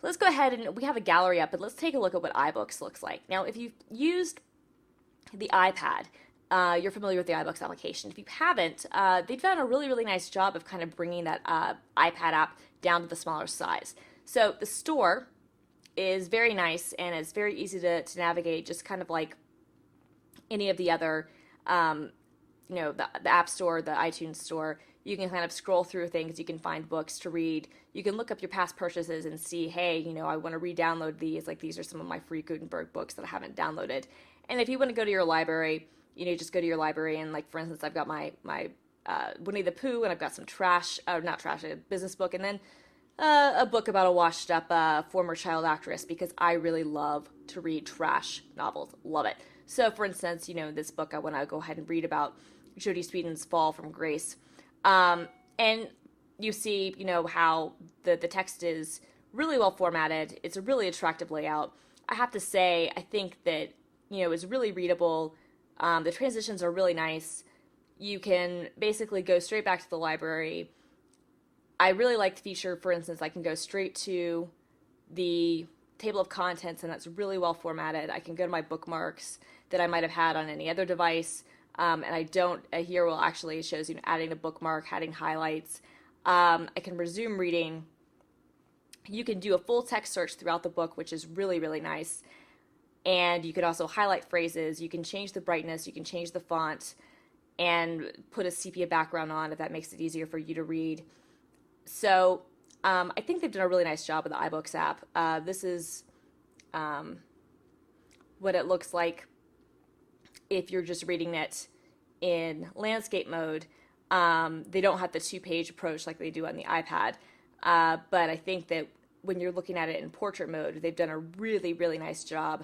let's go ahead and we have a gallery up, but let's take a look at what iBooks looks like. Now, if you've used the iPad, you're familiar with the iBooks application. If you haven't, they've done a really, really nice job of kind of bringing that iPad app down to the smaller size. So the store is very nice and it's very easy to navigate, just kind of like any of the other, the App Store, the iTunes Store. You can kind of scroll through things. You can find books to read. You can look up your past purchases and see, hey, I want to re-download these. Like, these are some of my free Gutenberg books that I haven't downloaded. And if you want to go to your library, just go to your library and, like, for instance, I've got my Winnie the Pooh, and I've got some not trash, a business book, and then a book about a washed up former child actress, because I really love to read trash novels. Love it. So, for instance, this book I want to go ahead and read about Jodie Sweetin's Fall from Grace. And you see, how the text is really well formatted. It's a really attractive layout. I have to say, I think that, it's really readable. The transitions are really nice. You can basically go straight back to the library. I really like the feature, for instance, I can go straight to the table of contents, and that's really well formatted. I can go to my bookmarks that I might have had on any other device. And I don't, here will actually, it shows, adding a bookmark, adding highlights. I can resume reading. You can do a full text search throughout the book, which is really, really nice. And you can also highlight phrases. You can change the brightness. You can change the font and put a sepia background on if that makes it easier for you to read. So I think they've done a really nice job with the iBooks app. This is what it looks like if you're just reading it in landscape mode. They don't have the 2-page approach like they do on the iPad. But I think that when you're looking at it in portrait mode, they've done a really, really nice job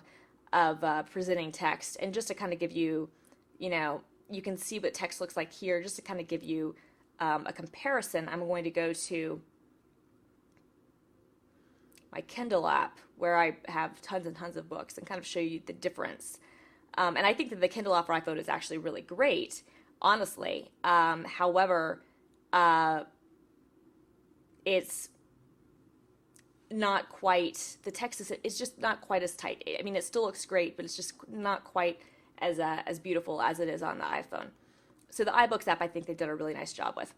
of presenting text. And just to kind of give you, you can see what text looks like here, just to kind of give you a comparison. I'm going to go to my Kindle app, where I have tons and tons of books, and kind of show you the difference. And I think that the Kindle app for iPhone is actually really great, honestly. However, it's not quite, the text is just not quite as tight. I mean, it still looks great, but it's just not quite as beautiful as it is on the iPhone. So the iBooks app, I think they've done a really nice job with.